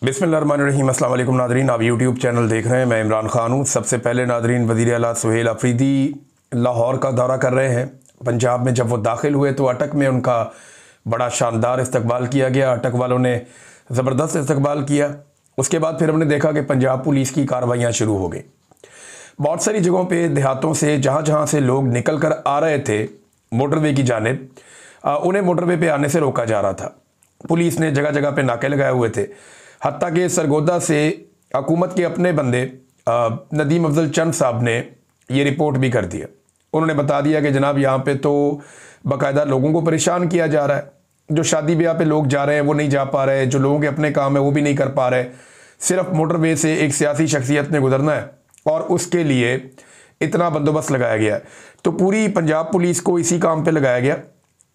बिस्मिल्लाहिर्रहमानिर्रहीम। अस्सलाम वालेकुम नादरीन, आप यूट्यूब चैनल देख रहे हैं। मैं इमरान खान हूँ। सबसे पहले नादरीन, वज़ीर आला सुहेल अफरीदी लाहौर का दौरा कर रहे हैं। पंजाब में जब वो दाखिल हुए तो अटक में उनका बड़ा शानदार इस्तकबाल किया गया। अटक वालों ने ज़बरदस्त इस्तकबाल किया। उसके बाद फिर हमने देखा कि पंजाब पुलिस की कार्रवाइयाँ शुरू हो गई। बहुत सारी जगहों पर देहातों से जहाँ जहाँ से लोग निकल कर आ रहे थे मोटरवे की जानिब, उन्हें मोटरवे पर आने से रोका जा रहा था। पुलिस ने जगह जगह पर नाके लगाए हुए थे। हत्ता कि सरगोदा से हुकूमत के अपने बंदे नदीम अफजल चंद साहब ने ये रिपोर्ट भी कर दिया। उन्होंने बता दिया कि जनाब यहाँ पे तो बाकायदा लोगों को परेशान किया जा रहा है। जो शादी ब्याह पे लोग जा रहे हैं वो नहीं जा पा रहे, जो लोगों के अपने काम है वो भी नहीं कर पा रहे। सिर्फ मोटरवे से एक सियासी शख्सियत ने गुजरना है और उसके लिए इतना बंदोबस्त लगाया गया है। तो पूरी पंजाब पुलिस को इसी काम पर लगाया गया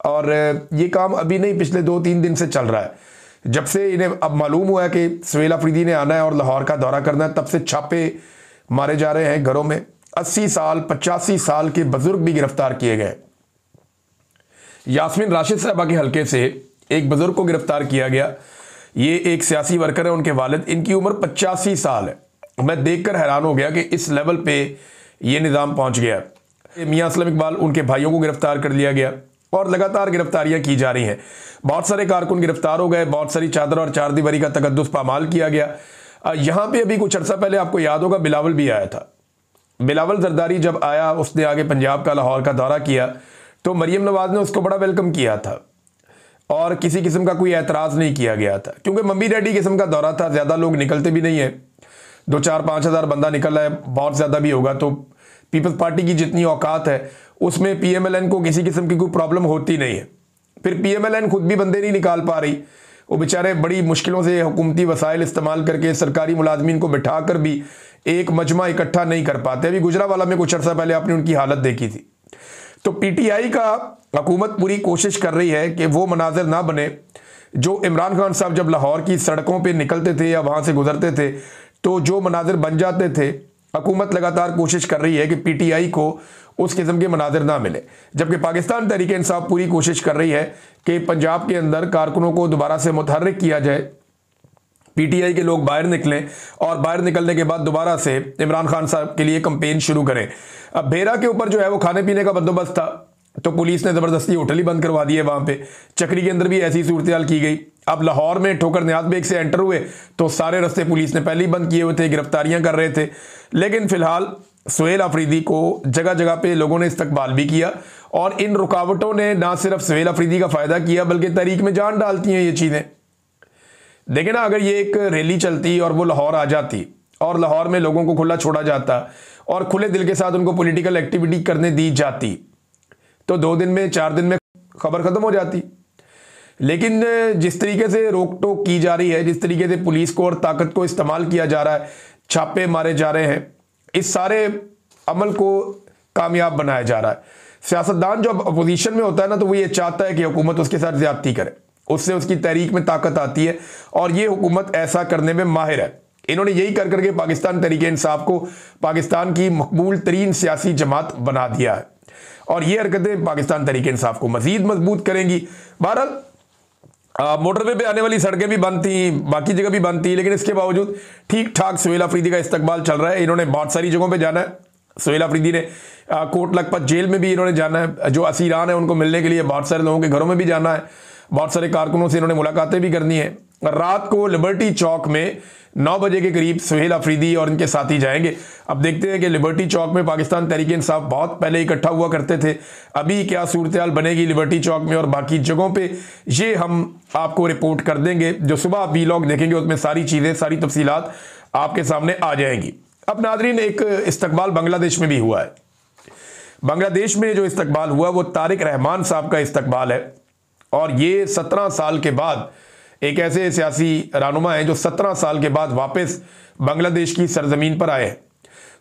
और ये काम अभी नहीं, पिछले 2-3 दिन से चल रहा है। जब से इन्हें अब मालूम हुआ है कि सुहेल अफरीदी ने आना है और लाहौर का दौरा करना है, तब से छापे मारे जा रहे हैं घरों में। 80 साल 85 साल के बुजुर्ग भी गिरफ्तार किए गए। यास्मीन राशिद साहबा के हलके से एक बुजुर्ग को गिरफ्तार किया गया। ये एक सियासी वर्कर है, उनके वालिद, इनकी उम्र 85 साल है। मैं देखकर हैरान हो गया कि इस लेवल पे ये निज़ाम पहुंच गया। मियां असलम इकबाल, उनके भाइयों को गिरफ्तार कर लिया गया और लगातार गिरफ्तारियां की जा रही हैं। बहुत सारे कारकुन गिरफ्तार हो गए, बहुत सारी चादर और चारदीवारी का तकद्दुस पामाल किया गया। यहां पे अभी कुछ अर्सा पहले आपको याद होगा बिलावल भी आया था। बिलावल जरदारी जब आया, उसने आगे पंजाब का लाहौर का दौरा किया तो मरियम नवाज ने उसको बड़ा वेलकम किया था और किसी किस्म का कोई एतराज़ नहीं किया गया था, क्योंकि मम्मी डैडी किस्म का दौरा था। ज़्यादा लोग निकलते भी नहीं है, 2-4-5 हज़ार बंदा निकल रहा है, बहुत ज़्यादा भी होगा तो पीपल्स पार्टी की जितनी औकात है उसमें PMLN को किसी किस्म की कोई प्रॉब्लम होती नहीं है। फिर PMLN खुद भी बंदे नहीं निकाल पा रही, वो बेचारे बड़ी मुश्किलों से हुकूमती वसाइल इस्तेमाल करके सरकारी मुलाजमीन को बिठा कर भी एक मजमा इकट्ठा नहीं कर पाते। अभी गुजरावाला में कुछ अर्सा पहले आपने उनकी हालत देखी थी। तो PTI का हुकूमत पूरी कोशिश कर रही है कि वो मनाजिर ना बने जो इमरान खान साहब जब लाहौर की सड़कों पर निकलते थे या वहाँ से गुजरते थे तो जो मनाजिर बन जाते थे। हुकूमत लगातार कोशिश कर रही है कि PTI को उस किस्म के मनाजिर ना मिले, जबकि पाकिस्तान तहरीक इंसाफ पूरी कोशिश कर रही है कि पंजाब के अंदर कारकुनों को दोबारा से मुतहर्रिक किया जाए, PTI के लोग बाहर निकलें और बाहर निकलने के बाद दोबारा से इमरान खान साहब के लिए कैंपेन शुरू करें। अब भेरा के ऊपर जो है वो खाने पीने का बंदोबस्त था तो पुलिस ने ज़बरदस्ती होटल ही बंद करवा दिए वहाँ पे। चक्री के अंदर भी ऐसी सूरत हाल की गई। अब लाहौर में ठोकर न्याज बेग से एंटर हुए तो सारे रास्ते पुलिस ने पहले ही बंद किए हुए थे, गिरफ्तारियां कर रहे थे। लेकिन फिलहाल सुहेल अफरीदी को जगह जगह पे लोगों ने इस्तकबाल भी किया और इन रुकावटों ने ना सिर्फ सुहेल अफरीदी का फ़ायदा किया बल्कि तहरीक में जान डालती हैं ये चीज़ें। देखें ना, अगर ये एक रैली चलती और वो लाहौर आ जाती और लाहौर में लोगों को खुला छोड़ा जाता और खुले दिल के साथ उनको पॉलिटिकल एक्टिविटी करने दी जाती तो 2 दिन में 4 दिन में खबर ख़त्म हो जाती। लेकिन जिस तरीके से रोक टोक की जा रही है, जिस तरीके से पुलिस को और ताकत को इस्तेमाल किया जा रहा है, छापे मारे जा रहे हैं, इस सारे अमल को कामयाब बनाया जा रहा है। सियासतदान जब अपोजिशन में होता है ना तो वो ये चाहता है कि हुकूमत उसके साथ ज्यादती करे, उससे उसकी तहरीक में ताकत आती है और ये हुकूमत ऐसा करने में माहिर है। इन्होंने यही कर करके पाकिस्तान तहरीक इंसाफ को पाकिस्तान की मकबूल तरीन सियासी जमात बना दिया है और ये हरकतें पाकिस्तान तहरीक इंसाफ को मजीद मजबूत करेंगी। बहरहाल मोटरवे पे आने वाली सड़कें भी बंद थी, बाकी जगह भी बंद थी, लेकिन इसके बावजूद ठीक ठाक सुहेल अफरीदी का इस्तकबाल चल रहा है। इन्होंने बहुत सारी जगहों पे जाना है। सुहेल अफरीदी ने कोट लखपत जेल में भी इन्होंने जाना है, जो असीरान है उनको मिलने के लिए बहुत सारे लोगों के घरों में भी जाना है, बहुत सारे कारकुनों से इन्होंने मुलाकातें भी करनी है। रात को लिबर्टी चौक में 9 बजे के करीब सुहेल अफरीदी और इनके साथी जाएंगे। अब देखते हैं कि लिबर्टी चौक में पाकिस्तान तहरीक इंसाफ बहुत पहले इकट्ठा हुआ करते थे, अभी क्या सूरत हाल बनेगी लिबर्टी चौक में और बाकी जगहों पे, ये हम आपको रिपोर्ट कर देंगे। जो सुबह आप वीलॉग देखेंगे उसमें सारी चीज़ें, सारी तफसीलात आपके सामने आ जाएंगी। अब नादरीन, एक इस्तकबाल बांग्लादेश में भी हुआ है। बांग्लादेश में जो इस्तकबाल हुआ वो तारिक रहमान साहब का इस्तकबाल है और ये 17 साल के बाद एक ऐसे सियासी रहनुमा हैं जो 17 साल के बाद वापस बांग्लादेश की सरजमीन पर आए।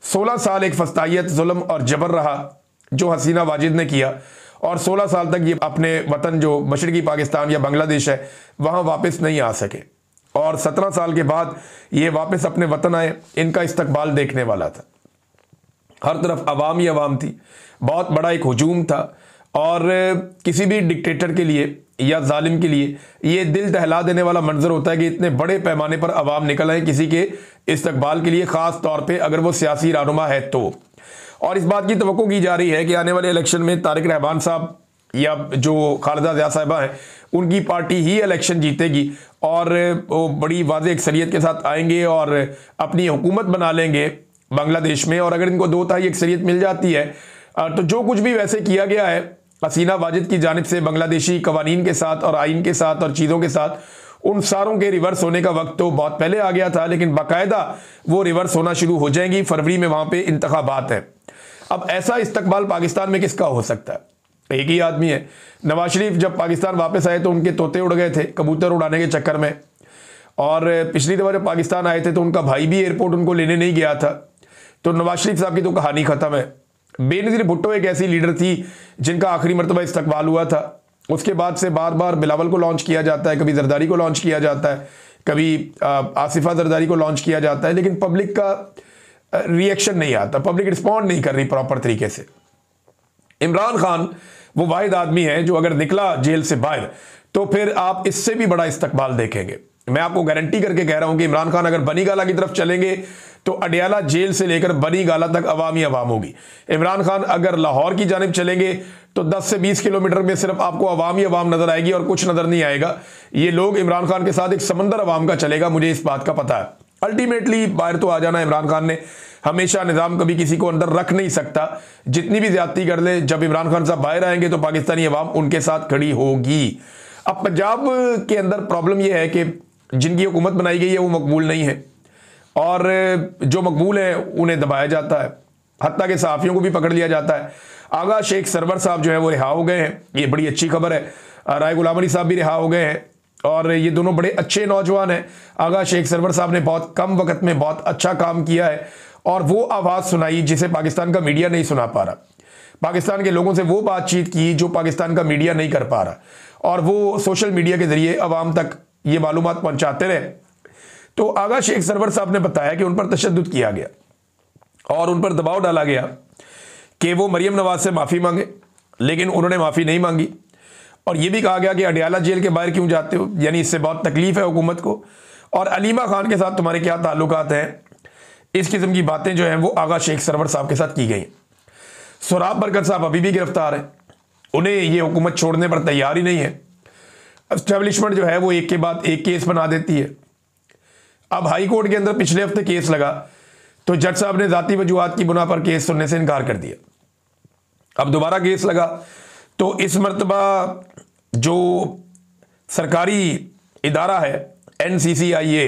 16 साल एक फस्तायत, जुल्म और जबर रहा जो हसीना वाजिद ने किया और 16 साल तक ये अपने वतन जो मशरकी पाकिस्तान या बांग्लादेश है वहाँ वापस नहीं आ सके और 17 साल के बाद ये वापस अपने वतन आए। इनका इस्तकबाल देखने वाला था, हर तरफ अवाम ही अवाम थी, बहुत बड़ा एक हुजूम था और किसी भी डिक्टेटर के लिए या जालिम के लिए ये दिल दहला देने वाला मंजर होता है कि इतने बड़े पैमाने पर अवाम निकल आए किसी के इस्तकबाल के लिए, ख़ास तौर पे अगर वो सियासी रहनुमा है तो। और इस बात की तवक्को की जा रही है कि आने वाले इलेक्शन में तारिक रहमान साहब या जो खालिदा ज़िया साहिबा हैं उनकी पार्टी ही इलेक्शन जीतेगी और वो बड़ी वाज़ेह अक्सरियत के साथ आएंगे और अपनी हुकूमत बना लेंगे बांग्लादेश में। और अगर इनको 2/3 अक्सरियत मिल जाती है तो जो कुछ भी वैसे किया गया है हसीना वाजिद की जानिब से बांग्लादेशी कवानीन के साथ और आइन के साथ और चीज़ों के साथ, उन सारों के रिवर्स होने का वक्त तो बहुत पहले आ गया था, लेकिन बाकायदा वो रिवर्स होना शुरू हो जाएंगी। फरवरी में वहाँ पे इंतखाबात हैं। अब ऐसा इस्तकबाल पाकिस्तान में किसका हो सकता है? एक ही आदमी है। नवाज शरीफ जब पाकिस्तान वापस आए तो उनके तोते उड़ गए थे कबूतर उड़ाने के चक्कर में, और पिछली दफ़ा जब पाकिस्तान आए थे तो उनका भाई भी एयरपोर्ट उनको लेने नहीं गया था। तो नवाज शरीफ साहब की तो कहानी ख़त्म है। बेनज़ीर भुट्टो एक ऐसी लीडर थी जिनका आखिरी मरतबा इस्तकबाल हुआ था। उसके बाद से बार बार बिलावल को लॉन्च किया जाता है, कभी जरदारी को लॉन्च किया जाता है, कभी आसिफा जरदारी को लॉन्च किया जाता है, लेकिन पब्लिक का रिएक्शन नहीं आता, पब्लिक रिस्पॉन्ड नहीं कर रही प्रॉपर तरीके से। इमरान खान वो वाहिद आदमी है जो अगर निकला जेल से बाहर तो फिर आप इससे भी बड़ा इस्तकबाल देखेंगे। मैं आपको गारंटी करके कह रहा हूं कि इमरान खान अगर बनी गाला की तरफ चलेंगे तो अडियाला जेल से लेकर बनी गाला तक अवाम ही अवाम होगी। इमरान खान अगर लाहौर की जानिब चलेंगे तो 10 से 20 किलोमीटर में सिर्फ आपको अवाम ही अवाम नजर आएगी और कुछ नजर नहीं आएगा। ये लोग इमरान खान के साथ एक समंदर अवाम का चलेगा, मुझे इस बात का पता है। अल्टीमेटली बाहर तो आ जाना इमरान खान ने, हमेशा निज़ाम कभी किसी को अंदर रख नहीं सकता, जितनी भी ज्यादती कर ले। जब इमरान खान साहब बाहर आएंगे तो पाकिस्तानी अवाम उनके साथ खड़ी होगी। अब पंजाब के अंदर प्रॉब्लम यह है कि जिनकी हुकूमत बनाई गई है वो मकबूल नहीं है, और जो मकबूल है उन्हें दबाया जाता है, हत्ता के सहाफ़ियों को भी पकड़ लिया जाता है। आगा शेख सरवर साहब जो है वो रिहा हो गए हैं, ये बड़ी अच्छी खबर है। राय गुलाम अली साहब भी रिहा हो गए हैं और ये दोनों बड़े अच्छे नौजवान हैं। आगा शेख सरवर साहब ने बहुत कम वक्त में बहुत अच्छा काम किया है और वो आवाज़ सुनाई जिसे पाकिस्तान का मीडिया नहीं सुना पा रहा। पाकिस्तान के लोगों से वो बातचीत की जो पाकिस्तान का मीडिया नहीं कर पा रहा, और वो सोशल मीडिया के ज़रिए अवाम तक ये मालूमात पहुँचाते रहे। तो आगा शेख सरवर साहब ने बताया कि उन पर तशद्दुद किया गया और उन पर दबाव डाला गया कि वो मरियम नवाज से माफ़ी मांगे, लेकिन उन्होंने माफ़ी नहीं मांगी। और ये भी कहा गया कि अडियाला जेल के बाहर क्यों जाते हो, यानी इससे बहुत तकलीफ है हुकूमत को, और अलीमा खान के साथ तुम्हारे क्या ताल्लुकात हैं। इस किस्म की बातें जो हैं वो आगा शेख सरवर साहब के साथ की गई। सोराब बरकत साहब अभी भी गिरफ्तार हैं, उन्हें ये हुकूमत छोड़ने पर तैयार ही नहीं है। एस्टेब्लिशमेंट जो है वो एक के बाद एक केस बना देती है। अब हाई कोर्ट के अंदर पिछले हफ्ते केस लगा तो जज साहब ने जाती वजूहात की बुना पर केस सुनने से इनकार कर दिया। अब दोबारा केस लगा तो इस मरतबा जो सरकारी इदारा है NCCIA,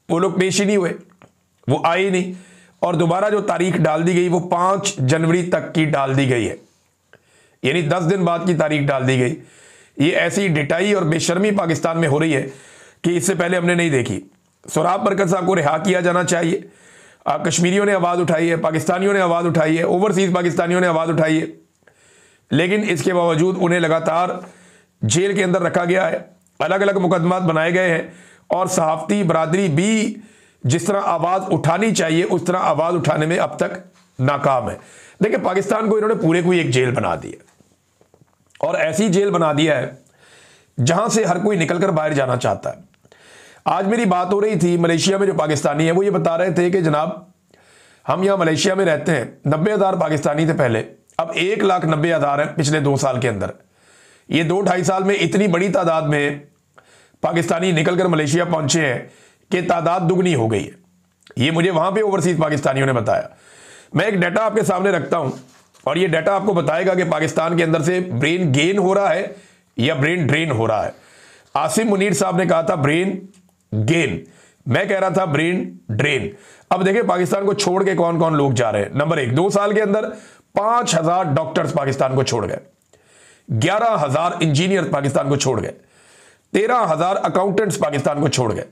वो लोग पेश ही नहीं हुए, वो आए ही नहीं, और दोबारा जो तारीख डाल दी गई वो 5 जनवरी तक की डाल दी गई है, यानी 10 दिन बाद की तारीख डाल दी गई। ये ऐसी डिटाई और बेशर्मी पाकिस्तान में हो रही है कि इससे पहले हमने नहीं देखी। सोराब बरकत साहब को रिहा किया जाना चाहिए। कश्मीरियों ने आवाज़ उठाई है, पाकिस्तानियों ने आवाज़ उठाई है, ओवरसीज़ पाकिस्तानियों ने आवाज़ उठाई है, लेकिन इसके बावजूद उन्हें लगातार जेल के अंदर रखा गया है, अलग अलग मुकदमात बनाए गए हैं, और सहाफ़ती बरादरी भी जिस तरह आवाज़ उठानी चाहिए उस तरह आवाज़ उठाने में अब तक नाकाम है। देखिए, पाकिस्तान को इन्होंने पूरे को एक जेल बना दी है, और ऐसी जेल बना दिया है जहां से हर कोई निकलकर बाहर जाना चाहता है। आज मेरी बात हो रही थी, मलेशिया में जो पाकिस्तानी है वो ये बता रहे थे कि जनाब हम यहाँ मलेशिया में रहते हैं, 90,000 पाकिस्तानी थे पहले, अब 1,90,000 हैं पिछले 2 साल के अंदर। ये 2-2.5 साल में इतनी बड़ी तादाद में पाकिस्तानी निकलकर मलेशिया पहुंचे हैं कि तादाद दुगनी हो गई है। ये मुझे वहां पे ओवरसीज पाकिस्तानियों ने बताया। मैं एक डाटा आपके सामने रखता हूं और ये डाटा आपको बताएगा कि पाकिस्तान के अंदर से ब्रेन गेन हो रहा है या ब्रेन ड्रेन हो रहा है। आसिम मुनीर साहब ने कहा था ब्रेन गेन, मैं कह रहा था ब्रेन ड्रेन। अब देखिए पाकिस्तान को छोड़ के कौन कौन लोग जा रहे हैं। नंबर 1, 2 साल के अंदर 5,000 डॉक्टर्स पाकिस्तान को छोड़ गए, 11,000 इंजीनियर पाकिस्तान को छोड़ गए, 13,000 अकाउंटेंट्स पाकिस्तान को छोड़ गए।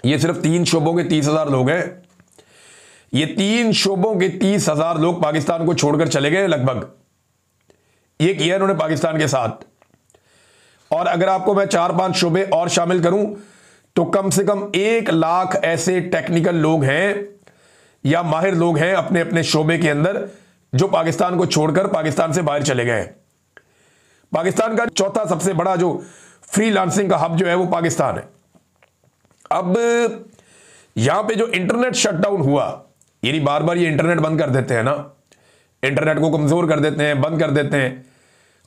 ये सिर्फ 3 शोबों के 30,000 लोग हैं। ये 3 शोबों के 30,000 लोग पाकिस्तान को छोड़कर चले गए लगभग। ये किया इन्होंने पाकिस्तान के साथ। और अगर आपको मैं 4-5 शोबे और शामिल करूं तो कम से कम 1 लाख ऐसे टेक्निकल लोग हैं या माहिर लोग हैं अपने अपने शोबे के अंदर जो पाकिस्तान को छोड़कर पाकिस्तान से बाहर चले गए हैं। पाकिस्तान का चौथा सबसे बड़ा जो फ्रीलांसिंग का हब जो है वो पाकिस्तान है। अब यहां पे जो इंटरनेट शटडाउन हुआ, यानी बार बार ये इंटरनेट बंद कर देते हैं ना, इंटरनेट को कमजोर कर देते हैं, बंद कर देते हैं,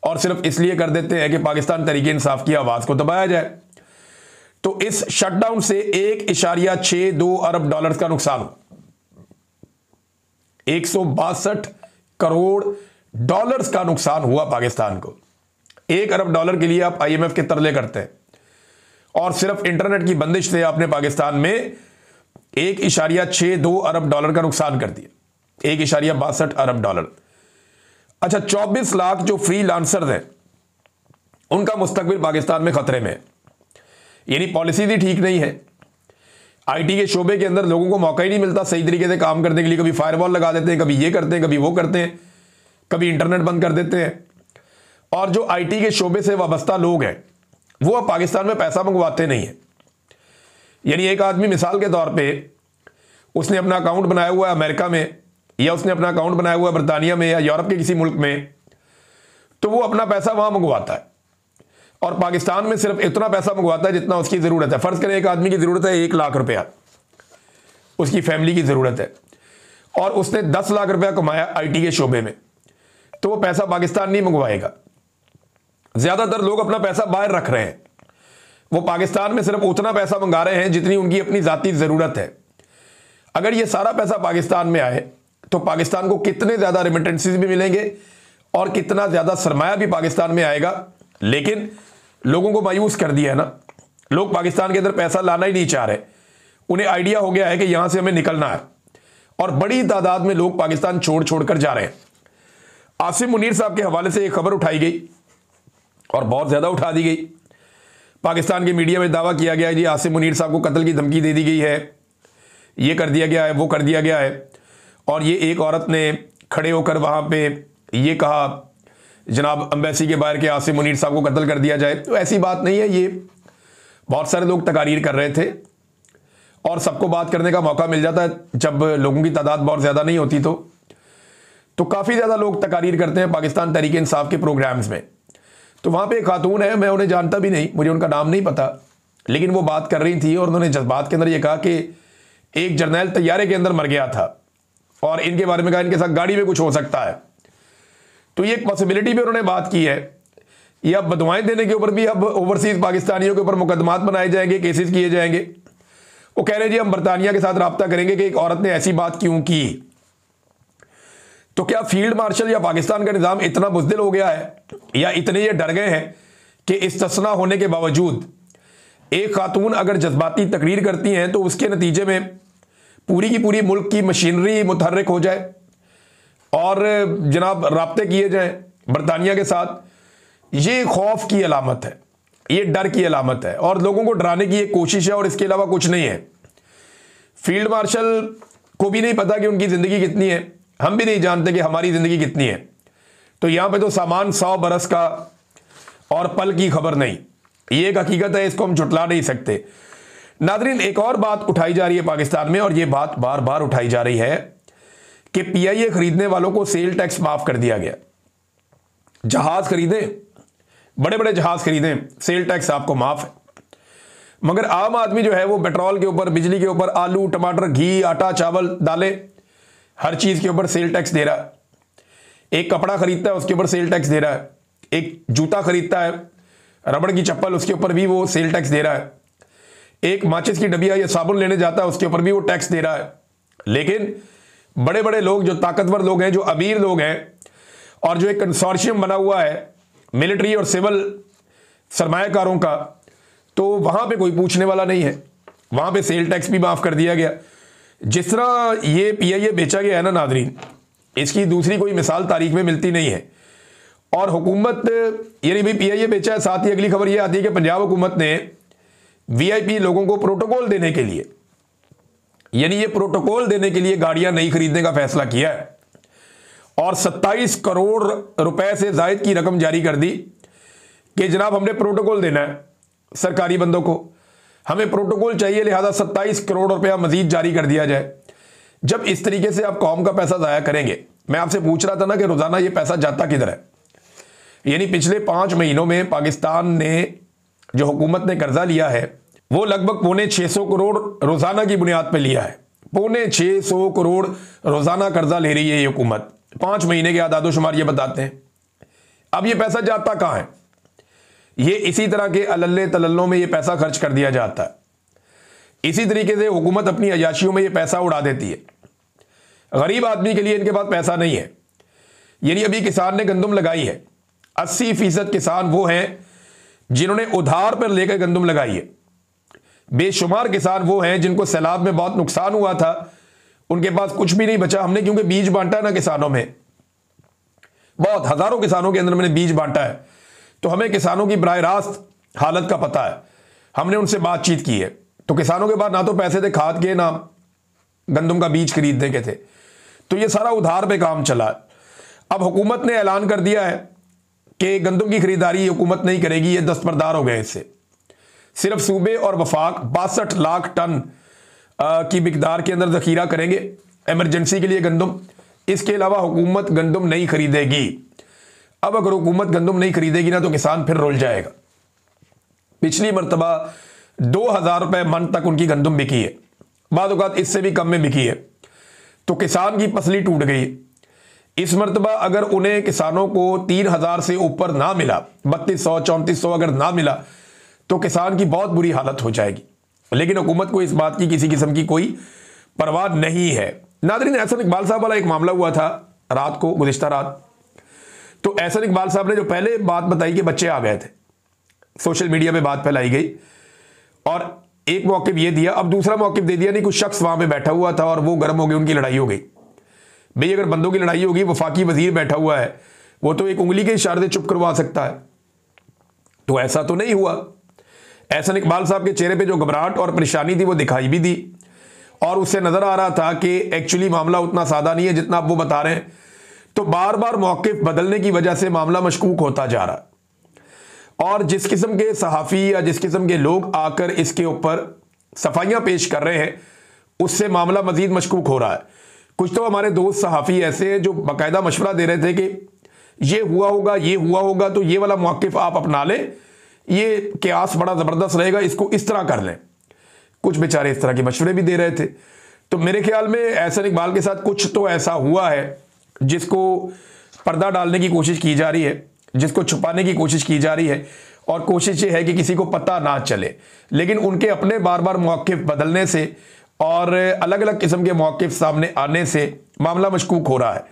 और सिर्फ इसलिए कर देते हैं कि पाकिस्तान तरीके इंसाफ की आवाज को दबाया जाए। तो इस शटडाउन से 1.62 अरब डॉलर्स का नुकसान, 162 करोड़ डॉलर्स का नुकसान हुआ पाकिस्तान को। 1 अरब डॉलर के लिए आप IMF के तरले करते हैं, और सिर्फ इंटरनेट की बंदिश से आपने पाकिस्तान में 1.62 अरब डॉलर का नुकसान कर दिया, 1.62 अरब डॉलर। अच्छा, 24 लाख जो फ्रीलांसर्स हैं उनका मुस्तकबिल पाकिस्तान में खतरे में है, यानी पॉलिसी भी ठीक नहीं है। IT के शोबे के अंदर लोगों को मौका ही नहीं मिलता सही तरीके से काम करने के लिए। कभी फायरवॉल लगा देते हैं, कभी ये करते हैं, कभी वो करते हैं, कभी इंटरनेट बंद कर देते हैं। और जो IT के शोबे से वाबस्ता लोग हैं वो अब पाकिस्तान में पैसा मंगवाते नहीं है। यानी एक आदमी मिसाल के तौर पे उसने अपना अकाउंट बनाया हुआ है अमेरिका में, या उसने अपना अकाउंट बनाया हुआ है बरतानिया में या यूरोप के किसी मुल्क में, तो वो अपना पैसा वहां मंगवाता है और पाकिस्तान में सिर्फ इतना पैसा मंगवाता है जितना उसकी ज़रूरत है। फ़र्ज़ करें एक आदमी की ज़रूरत है 1 लाख रुपया, उसकी फैमिली की ज़रूरत है, और उसने 10 लाख रुपया कमाया IT के शोबे में, तो वो पैसा पाकिस्तान नहीं मंगवाएगा। ज़्यादातर लोग अपना पैसा बाहर रख रहे हैं, वो पाकिस्तान में सिर्फ उतना पैसा मंगा रहे हैं जितनी उनकी अपनी ज़ाती ज़रूरत है। अगर ये सारा पैसा पाकिस्तान में आए तो पाकिस्तान को कितने ज़्यादा रेमिटेंसेस भी मिलेंगे और कितना ज़्यादा सरमाया भी पाकिस्तान में आएगा। लेकिन लोगों को मायूस कर दिया है ना, लोग पाकिस्तान के अंदर पैसा लाना ही नहीं चाह रहे। उन्हें आइडिया हो गया है कि यहां से हमें निकलना है, और बड़ी तादाद में लोग पाकिस्तान छोड़ छोड़ कर जा रहे हैं। आसिम मुनीर साहब के हवाले से एक खबर उठाई गई और बहुत ज़्यादा उठा दी गई। पाकिस्तान के मीडिया में दावा किया गया जी आसिम मुनीर साहब को कत्ल की धमकी दे दी गई है, ये कर दिया गया है, वो कर दिया गया है। और ये एक औरत ने खड़े होकर वहाँ पे ये कहा जनाब एम्बेसी के बाहर के आसिम मुनीर साहब को कत्ल कर दिया जाए। तो ऐसी बात नहीं है, ये बहुत सारे लोग तकारीर कर रहे थे, और सबको बात करने का मौका मिल जाता है जब लोगों की तादाद बहुत ज़्यादा नहीं होती। तो काफ़ी ज़्यादा लोग तकारीर करते हैं पाकिस्तान तहरीक इंसाफ के प्रोग्राम्स में। तो वहाँ पे एक खातून है, मैं उन्हें जानता भी नहीं, मुझे उनका नाम नहीं पता, लेकिन वो बात कर रही थी और उन्होंने जज्बात के अंदर ये कहा कि एक जर्नैल तैयारे के अंदर मर गया था और इनके बारे में कहा इनके साथ गाड़ी में कुछ हो सकता है। तो ये एक पॉसिबिलिटी भी उन्होंने बात की है। ये अब बदवाएं देने के ऊपर भी अब ओवरसीज पाकिस्तानियों के ऊपर मुकदमात बनाए जाएंगे, केसेस किए जाएंगे। वो कह रहे हैं जी हम बरतानिया के साथ रब्ता करेंगे कि एक औरत ने ऐसी बात क्यों की। तो क्या फील्ड मार्शल या पाकिस्तान का निज़ाम इतना बुज़दिल हो गया है, या इतने ये डर गए हैं कि इस्तिस्ना होने के बावजूद एक खातून अगर जज्बाती तकरीर करती हैं तो उसके नतीजे में पूरी की पूरी मुल्क की मशीनरी मुतहर्रिक हो जाए और जनाब राब्ते किए जाएं बरतानिया के साथ। ये खौफ की अलामत है, ये डर की अलामत है, और लोगों को डराने की एक कोशिश है, और इसके अलावा कुछ नहीं है। फील्ड मार्शल को भी नहीं पता कि उनकी ज़िंदगी कितनी है, हम भी नहीं जानते कि हमारी ज़िंदगी कितनी है। तो यहाँ पे तो सामान 100 बरस का और पल की खबर नहीं, ये एक हकीकत है, इसको हम झुटला नहीं सकते। नाज़रीन, एक और बात उठाई जा रही है पाकिस्तान में, और ये बात बार बार उठाई जा रही है कि PIA खरीदने वालों को सेल टैक्स माफ कर दिया गया। जहाज खरीदें, बड़े बड़े जहाज खरीदें, सेल टैक्स आपको माफ है, मगर आम आदमी जो है वो पेट्रोल के ऊपर, बिजली के ऊपर, आलू, टमाटर, घी, आटा, चावल, दालें, हर चीज़ के ऊपर सेल टैक्स दे रहा है। एक कपड़ा खरीदता है उसके ऊपर सेल टैक्स दे रहा है, एक जूता खरीदता है, रबड़ की चप्पल, उसके ऊपर भी वो सेल टैक्स दे रहा है, एक माचिस की डबिया या साबुन लेने जाता है उसके ऊपर भी वो टैक्स दे रहा है। लेकिन बड़े बड़े लोग, जो ताकतवर लोग हैं, जो अमीर लोग हैं, और जो एक कंसोर्शियम बना हुआ है मिलिट्री और सिविल सरमायाकारों का, तो वहाँ पे कोई पूछने वाला नहीं है, वहाँ पे सेल टैक्स भी माफ़ कर दिया गया। जिस तरह ये PIA बेचा गया है ना नाज़रीन, इसकी दूसरी कोई मिसाल तारीख में मिलती नहीं है। और हुकूमत, यानी भाई PIA बेचा है, साथ ही अगली खबर ये आती है कि पंजाब हुकूमत ने VIP लोगों को प्रोटोकॉल देने के लिए, यानी ये प्रोटोकॉल देने के लिए गाड़ियां नहीं खरीदने का फैसला किया है, और 27 करोड़ रुपए से जायद की रकम जारी कर दी कि जनाब हमने प्रोटोकॉल देना है सरकारी बंदों को, हमें प्रोटोकॉल चाहिए, लिहाजा 27 करोड़ रुपया मजीद जारी कर दिया जाए। जब इस तरीके से आप कौम का पैसा ज़ाया करेंगे, मैं आपसे पूछ रहा था ना कि रोज़ाना ये पैसा जाता किधर है, यानी पिछले 5 महीनों में पाकिस्तान ने जो हुकूमत ने कर्जा लिया है वो लगभग 650 करोड़ रोजाना की बुनियाद पर लिया है। 650 करोड़ रोजाना कर्जा ले रही है ये हुकूमत। 5 महीने के आदादोशुमार ये बताते हैं। अब ये पैसा जाता कहां है? ये इसी तरह के अल्ले तल्लों में ये पैसा खर्च कर दिया जाता है। इसी तरीके से हुकूमत अपनी अयाशियों में ये पैसा उड़ा देती है। गरीब आदमी के लिए इनके पास पैसा नहीं है। यानी अभी किसान ने गंदम लगाई है, 80% किसान वो हैं जिन्होंने उधार पर लेकर गंदम लगाई है। बेशुमार किसान वो हैं जिनको सैलाब में बहुत नुकसान हुआ था, उनके पास कुछ भी नहीं बचा। हमने क्योंकि बीज बांटा ना किसानों में, बहुत हजारों किसानों के अंदर मैंने बीज बांटा है, तो हमें किसानों की बराह रास्त हालत का पता है। हमने उनसे बातचीत की है, तो किसानों के पास ना तो पैसे थे खाद के, ना गंदम का बीज खरीदने के थे, तो ये सारा उधार पे काम चला। अब हुकूमत ने ऐलान कर दिया है कि गंदम की खरीदारी हुकूमत नहीं करेगी, ये दस्तबरदार हो गए इससे। सिर्फ सूबे और वफाक 62 लाख टन की मिकदार के अंदर जखीरा करेंगे इमरजेंसी के लिए गंदम। इसके अलावा हुकूमत गंदम नहीं खरीदेगी। अब अगर हुकूमत गंदम नहीं खरीदेगी ना तो किसान फिर रुल जाएगा। पिछली मरतबा 2000 रुपए मन तक उनकी गंदम बिकी है, बाद औक़ात इससे भी कम में बिकी है, तो किसान की पसली टूट गई। इस मरतबा अगर उन्हें किसानों को 3000 से ऊपर ना मिला, 3200 3400 अगर ना मिला, तो किसान की बहुत बुरी हालत हो जाएगी। लेकिन हुकूमत को इस बात की किसी किस्म की कोई परवाह नहीं है। नादरीन, एहसन इकबाल साहब वाला एक मामला हुआ था रात को, गुज़िश्ता रात। तो एहसन इकबाल साहब ने जो पहले बात बताई कि बच्चे आ गए थे, सोशल मीडिया पे बात फैलाई गई और एक मौक़िफ़ ये दिया, अब दूसरा मौक़िफ़ दे दिया। नहीं, कुछ शख्स वहां पे बैठा हुआ था और वो गर्म हो गए, उनकी लड़ाई हो गई। भाई अगर बंदों की लड़ाई होगी, वफाकी वजीर बैठा हुआ है, वो तो एक उंगली के इशारे से चुप करवा सकता है। तो ऐसा तो नहीं हुआ। एहसन इकबाल साहब के चेहरे पे जो घबराहट और परेशानी थी वो दिखाई भी दी, और उससे नजर आ रहा था कि एक्चुअली मामला उतना सादा नहीं है जितना आप वो बता रहे हैं। तो बार बार मौक़िफ़ बदलने की वजह से मामला मशकूक होता जा रहा है, और जिस किस्म के सहाफ़ी या जिस किस्म के लोग आकर इसके ऊपर सफाइयाँ पेश कर रहे हैं, उससे मामला मजीद मशकूक हो रहा है। कुछ तो हमारे दोस्त सहाफ़ी ऐसे हैं जो बाकायदा मशवरा दे रहे थे कि ये हुआ होगा, ये हुआ होगा, तो ये वाला मौक़िफ़ आप अपना लें, ये क्यास बड़ा ज़बरदस्त रहेगा, इसको इस तरह कर लें। कुछ बेचारे इस तरह के मशवरे भी दे रहे थे। तो मेरे ख्याल में एहसन इकबाल के साथ कुछ तो ऐसा हुआ है जिसको पर्दा डालने की कोशिश की जा रही है, जिसको छुपाने की कोशिश की जा रही है, और कोशिश ये है कि किसी को पता ना चले। लेकिन उनके अपने बार बार मौक़िफ़ बदलने से और अलग अलग किस्म के मौक़िफ़ सामने आने से मामला मशकूक हो रहा है।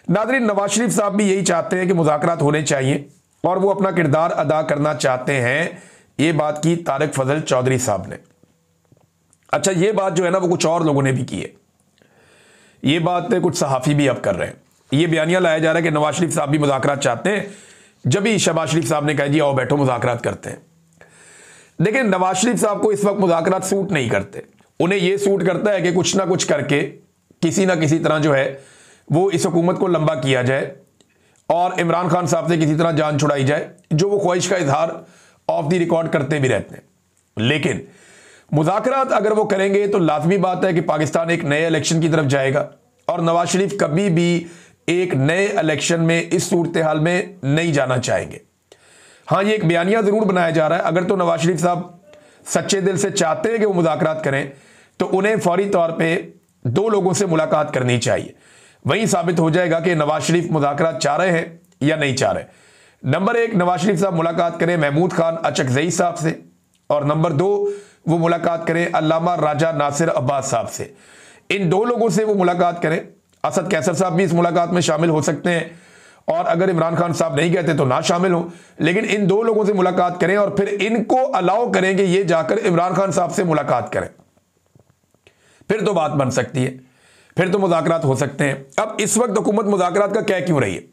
नाज़रीन, नवाज शरीफ साहब भी यही चाहते हैं कि मुज़ाकरात होने चाहिए और वो अपना किरदार अदा करना चाहते हैं। ये बात की तारिक फजल चौधरी साहब ने। अच्छा, ये बात जो है ना वो कुछ और लोगों ने भी की है। ये बात कुछ सहाफ़ी भी अब कर रहे हैं। ये बयानिया लाया जा रहा है कि नवाज शरीफ साहब भी मुज़ाकरात चाहते हैं। जब भी शहबाज शरीफ साहब ने कहा जी आओ बैठो मुज़ाकरात करते हैं। देखिए, नवाज शरीफ साहब को इस वक्त मुज़ाकरात सूट नहीं करते। उन्हें यह सूट करता है कि कुछ ना कुछ करके किसी ना किसी तरह जो है वो इस हुकूमत को लंबा किया जाए और इमरान खान साहब से किसी तरह जान छुड़ाई जाए, जो वो ख्वाहिश का इजहार ऑफ द रिकॉर्ड करते भी रहते हैं। लेकिन मुज़ाकरात अगर वो करेंगे तो लाजमी बात है कि पाकिस्तान एक नए इलेक्शन की तरफ जाएगा, और नवाज शरीफ कभी भी एक नए इलेक्शन में इस सूरत हाल में नहीं जाना चाहेंगे। हाँ, ये एक बयानिया ज़रूर बनाया जा रहा है। अगर तो नवाज शरीफ साहब सच्चे दिल से चाहते हैं कि वो मुज़ाकरात करें तो उन्हें फौरी तौर पर 2 लोगों से मुलाकात करनी चाहिए। वहीं साबित हो जाएगा कि नवाज शरीफ मुज़ाकरात चाह रहे हैं या नहीं चाह रहे। नंबर 1, नवाज शरीफ साहब मुलाकात करें महमूद खान अचकज़ई साहब से, और नंबर 2 वो मुलाकात करें अल्लामा राजा नासिर अब्बास साहब से। इन 2 लोगों से वो मुलाकात करें। असद कैसर साहब भी इस मुलाकात में शामिल हो सकते हैं, और अगर इमरान खान साहब नहीं कहते तो ना शामिल हो, लेकिन इन 2 लोगों से मुलाकात करें और फिर इनको अलाउ करें कि ये जाकर इमरान खान साहब से मुलाकात करें। फिर तो बात बन सकती है, फिर तो मुज़ाकरात हो सकते हैं। अब इस वक्त हुकूमत मुज़ाकरात का क्या क्यों रही है?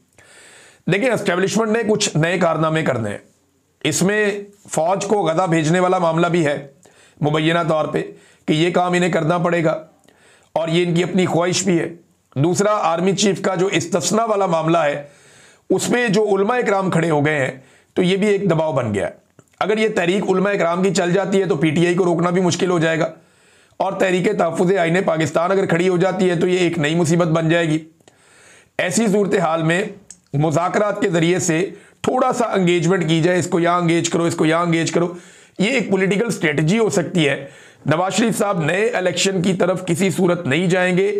देखिए, एस्टेब्लिशमेंट ने कुछ नए कारनामे करने हैं। इसमें फौज को गजा भेजने वाला मामला भी है मुबैना तौर पे कि ये काम इन्हें करना पड़ेगा, और ये इनकी अपनी ख्वाहिश भी है। दूसरा, आर्मी चीफ का जो इस्तिस्ना वाला मामला है उसमें जो उलमा इकराम खड़े हो गए हैं, तो ये भी एक दबाव बन गया है। अगर ये तहरीक उलमा इकराम की चल जाती है तो पीटीआई को रोकना भी मुश्किल हो जाएगा, और तहरीक तहफ़्फ़ुज़ आईन पाकिस्तान अगर खड़ी हो जाती है तो ये एक नई मुसीबत बन जाएगी। ऐसी सूरत हाल में मुज़ाकरात के ज़रिए से थोड़ा सा एंगेजमेंट की जाए, इसको यहाँ एंगेज करो, इसको यहाँ एंगेज करो, ये एक पॉलिटिकल स्ट्रेटजी हो सकती है। नवाज शरीफ साहब नए इलेक्शन की तरफ किसी सूरत नहीं जाएंगे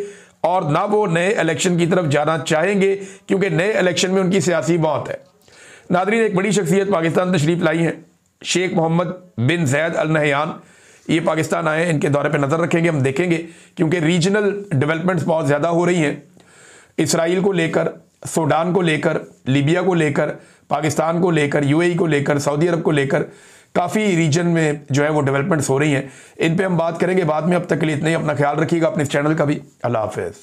और ना वो नए इलेक्शन की तरफ जाना चाहेंगे, क्योंकि नए इलेक्शन में उनकी सियासी मौत है। नादरीन, एक बड़ी शख्सियत पाकिस्तान तशरीफ लाई है, शेख मोहम्मद बिन जैद अल नहयान। ये पाकिस्तान आए, इनके दौरे पर नज़र रखेंगे, हम देखेंगे, क्योंकि रीजनल डेवलपमेंट्स बहुत ज़्यादा हो रही हैं, इसराइल को लेकर, सूडान को लेकर, लीबिया को लेकर, पाकिस्तान को लेकर, यूएई को लेकर, सऊदी अरब को लेकर, काफ़ी रीजन में जो है वो डेवलपमेंट्स हो रही हैं। इन पे हम बात करेंगे बाद में। अब तक के लिए इतना ही। अपना ख्याल रखिएगा, अपने इस चैनल का भी। अल्लाह हाफिज़।